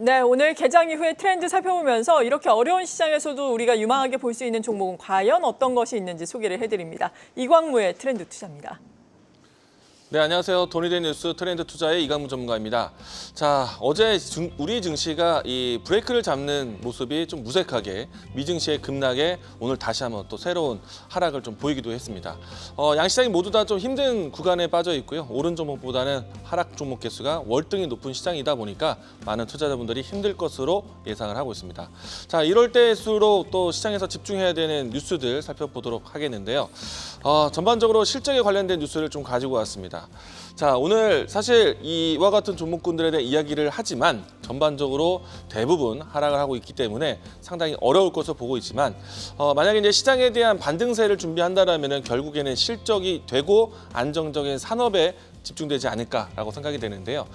네, 오늘 개장 이후의 트렌드 살펴보면서 이렇게 어려운 시장에서도 우리가 유망하게 볼 수 있는 종목은 과연 어떤 것이 있는지 소개를 해드립니다. 이광무의 트렌드 투자입니다. 네, 안녕하세요. 돈이된 뉴스 트렌드 투자의 이광무 전문가입니다. 자, 어제 우리 증시가 이 브레이크를 잡는 모습이 좀 무색하게 미증시의 급락에 오늘 다시 한번 또 새로운 하락을 좀 보이기도 했습니다. 양시장이 모두 다 좀 힘든 구간에 빠져 있고요. 오른 종목보다는 하락 종목 개수가 월등히 높은 시장이다 보니까 많은 투자자분들이 힘들 것으로 예상을 하고 있습니다. 자, 이럴 때일수록 또 시장에서 집중해야 되는 뉴스들 살펴보도록 하겠는데요. 전반적으로 실적에 관련된 뉴스를 좀 가지고 왔습니다. 자, 오늘 사실 이와 같은 종목군들에 대한 이야기를 하지만 전반적으로 대부분 하락을 하고 있기 때문에 상당히 어려울 것으로 보고 있지만 만약에 이제 시장에 대한 반등세를 준비한다라면 결국에는 실적이 되고 안정적인 산업에 집중되지 않을까라고 생각이 되는데요.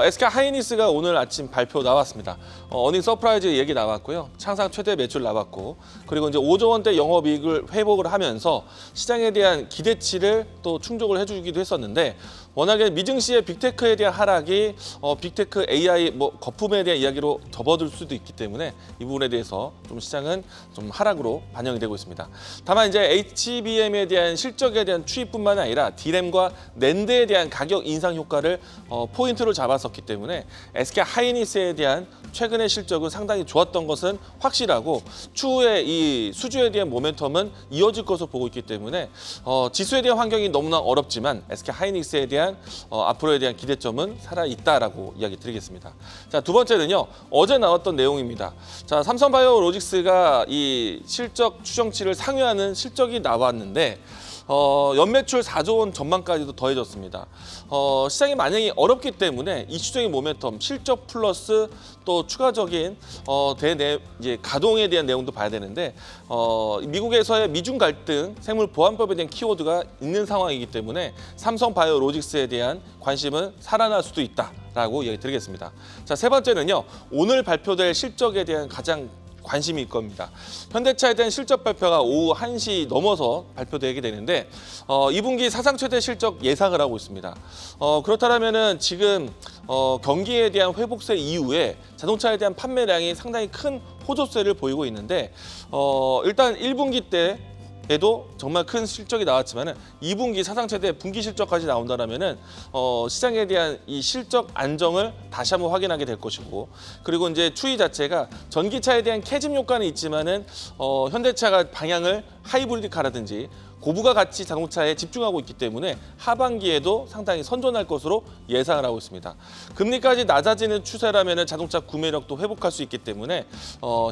SK 하이닉스가 오늘 아침 발표 나왔습니다. 어닝 서프라이즈 얘기 나왔고요. 창상 최대 매출 나왔고, 그리고 이제 5조 원대 영업이익을 회복을 하면서 시장에 대한 기대치를 또 충족을 해주기도 했었는데, 워낙에 미증시의 빅테크에 대한 하락이 빅테크 AI 거품에 대한 이야기로 접어들 수도 있기 때문에 이 부분에 대해서 좀 시장은 좀 하락으로 반영이 되고 있습니다. 다만 이제 HBM에 대한 실적에 대한 추이뿐만 아니라 D램과 낸드에 대한 가격 인상 효과를 포인트로 잡았었기 때문에 SK 하이닉스에 대한 최근의 실적은 상당히 좋았던 것은 확실하고, 추후에 이 수주에 대한 모멘텀은 이어질 것으로 보고 있기 때문에 지수에 대한 환경이 너무나 어렵지만 SK 하이닉스에 대한 앞으로에 대한 기대점은 살아있다라고 이야기 드리겠습니다. 자, 두 번째는요, 어제 나왔던 내용입니다. 자, 삼성바이오로직스가 이 실적 추정치를 상회하는 실적이 나왔는데 연매출 4조 원 전망까지도 더해졌습니다. 시장이 만약에 어렵기 때문에 이슈적인 모멘텀, 실적 플러스 또 추가적인 이제 가동에 대한 내용도 봐야 되는데, 미국에서의 미중 갈등, 생물 보안법에 대한 키워드가 있는 상황이기 때문에 삼성바이오로직스에 대한 관심은 살아날 수도 있다라고 이야기 드리겠습니다. 자, 세 번째는요, 오늘 발표될 실적에 대한 가장 관심이 있을 겁니다. 현대차에 대한 실적 발표가 오후 1시 넘어서 발표되게 되는데 2분기 사상 최대 실적 예상을 하고 있습니다. 그렇다면은 지금 경기에 대한 회복세 이후에 자동차에 대한 판매량이 상당히 큰 호조세를 보이고 있는데, 일단 1분기 때 에도 정말 큰 실적이 나왔지만은 2분기 사상 최대 분기 실적까지 나온다라면은 시장에 대한 이 실적 안정을 다시 한번 확인하게 될 것이고, 그리고 이제 추이 자체가 전기차에 대한 캐즘 효과는 있지만은 현대차가 방향을 하이브리드카라든지 고부가 가치 자동차에 집중하고 있기 때문에 하반기에도 상당히 선전할 것으로 예상을 하고 있습니다. 금리까지 낮아지는 추세라면 자동차 구매력도 회복할 수 있기 때문에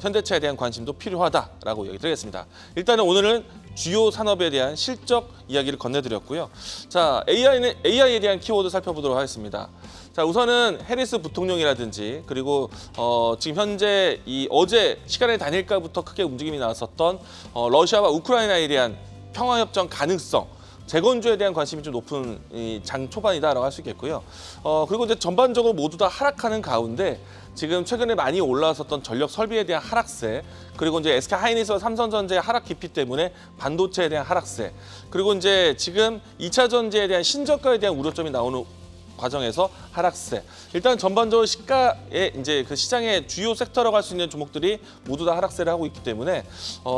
현대차에 대한 관심도 필요하다라고 얘기 드리겠습니다. 일단은 오늘은 주요 산업에 대한 실적 이야기를 건네드렸고요. 자, AI에 대한 키워드 살펴보도록 하겠습니다. 자, 우선은 해리스 부통령이라든지, 그리고 지금 현재 어제 시간의 단일가부터 크게 움직임이 나왔었던 러시아와 우크라이나에 대한 평화협정 가능성, 재건주에 대한 관심이 좀 높은 장 초반이다라고 할 수 있겠고요. 그리고 이제 전반적으로 모두 다 하락하는 가운데 지금 최근에 많이 올라왔었던 전력 설비에 대한 하락세, 그리고 이제 SK 하이닉스와 삼성전자의 하락 기피 때문에 반도체에 대한 하락세, 그리고 이제 지금 2차 전지에 대한 신저가에 대한 우려점이 나오는 과정에서 하락세. 일단 전반적으로 시가의 이제 그 시장의 주요 섹터라고 할 수 있는 종목들이 모두 다 하락세를 하고 있기 때문에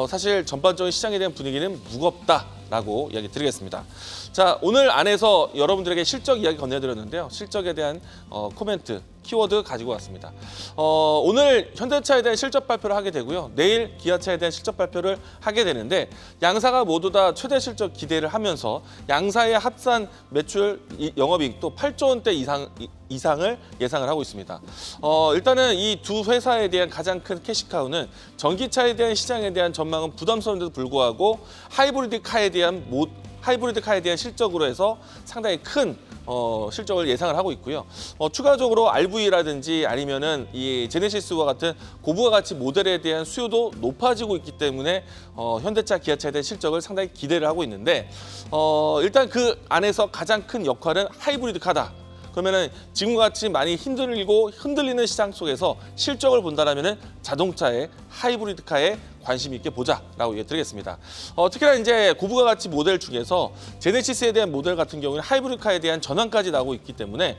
사실 전반적인 시장에 대한 분위기는 무겁다라고 이야기 드리겠습니다. 자, 오늘 안에서 여러분들에게 실적 이야기 건네드렸는데요. 실적에 대한 코멘트, 키워드 가지고 왔습니다. 오늘 현대차에 대한 실적 발표를 하게 되고요. 내일 기아차에 대한 실적 발표를 하게 되는데, 양사가 모두 다 최대 실적 기대를 하면서 양사의 합산 매출 영업이익도 8조 원대 이상을 예상을 하고 있습니다. 일단은 이 두 회사에 대한 가장 큰 캐시카우는 전기차에 대한 시장에 대한 전망은 부담스러운데도 불구하고 하이브리드카에 대한 실적으로 해서 상당히 큰 실적을 예상을 하고 있고요. 추가적으로 RV라든지 아니면은 이 제네시스와 같은 고부가 가치 모델에 대한 수요도 높아지고 있기 때문에 현대차, 기아차에 대한 실적을 상당히 기대를 하고 있는데, 일단 그 안에서 가장 큰 역할은 하이브리드카다. 그러면은 지금과 같이 많이 흔들리는 시장 속에서 실적을 본다라면은 자동차의 하이브리드카에 관심 있게 보자라고 얘기드리겠습니다. 특히나 이제 고부가 가치 모델 중에서 제네시스에 대한 모델 같은 경우는 하이브리드카에 대한 전환까지 나오고 있기 때문에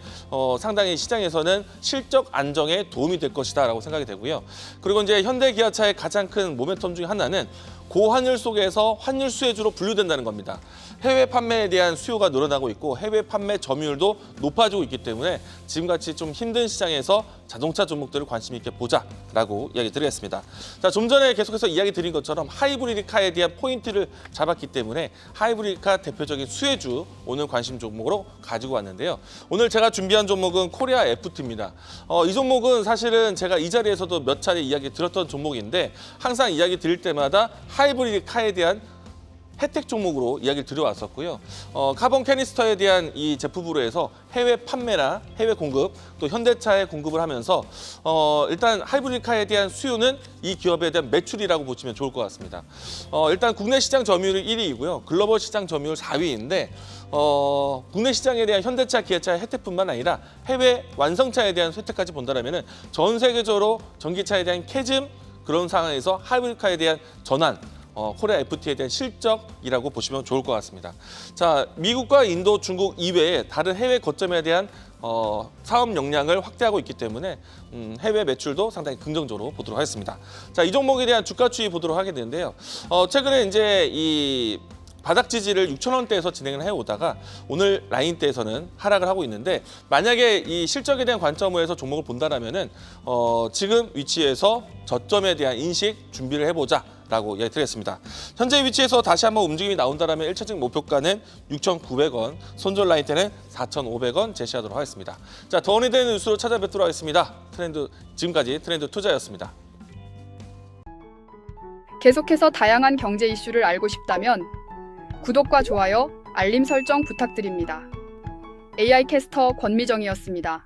상당히 시장에서는 실적 안정에 도움이 될 것이다라고 생각이 되고요. 그리고 이제 현대 기아차의 가장 큰 모멘텀 중에 하나는 고환율 속에서 환율 수혜주로 분류된다는 겁니다. 해외 판매에 대한 수요가 늘어나고 있고 해외 판매 점유율도 높아지고 있기 때문에 지금같이 좀 힘든 시장에서 자동차 종목들을 관심 있게 보자라고 이야기 드리겠습니다. 자, 좀 전에 계속해서 이야기 드린 것처럼 하이브리드카에 대한 포인트를 잡았기 때문에 하이브리드카 대표적인 수혜주 오늘 관심 종목으로 가지고 왔는데요. 오늘 제가 준비한 종목은 코리아 FT입니다. 이 종목은 사실은 제가 이 자리에서도 몇 차례 이야기 드렸던 종목인데 항상 이야기 드릴 때마다 하이브리드카에 대한 혜택 종목으로 이야기를 드려왔었고요. 카본 캐니스터에 대한 이 제품으로 해서 해외 판매나 해외 공급, 또 현대차에 공급을 하면서 일단 하이브리드카에 대한 수요는 이 기업에 대한 매출이라고 보시면 좋을 것 같습니다. 일단 국내 시장 점유율 1위이고요. 글로벌 시장 점유율 4위인데 국내 시장에 대한 현대차, 기아차의 혜택뿐만 아니라 해외 완성차에 대한 혜택까지 본다면 전 세계적으로 전기차에 대한 캐즘 그런 상황에서 하이브리드카에 대한 전환, 코리아 FT에 대한 실적이라고 보시면 좋을 것 같습니다. 자, 미국과 인도, 중국 이외에 다른 해외 거점에 대한 사업 역량을 확대하고 있기 때문에 해외 매출도 상당히 긍정적으로 보도록 하겠습니다. 자, 이 종목에 대한 주가 추이 보도록 하게 되는데요. 최근에 이제 이 바닥 지지를 6,000원대에서 진행을 해오다가 오늘 라인대에서는 하락을 하고 있는데 만약에 이 실적에 대한 관점에서 종목을 본다라면은 지금 위치에서 저점에 대한 인식 준비를 해보자라고 이야기 드리겠습니다. 현재 위치에서 다시 한번 움직임이 나온다라면 1차적 목표가는 6,900원, 손절 라인대는 4,500원 제시하도록 하겠습니다. 자, 더 언니된 뉴스로 찾아뵙도록 하겠습니다. 지금까지 트렌드 투자였습니다. 계속해서 다양한 경제 이슈를 알고 싶다면 구독과 좋아요, 알림 설정 부탁드립니다. AI 캐스터 권미정이었습니다.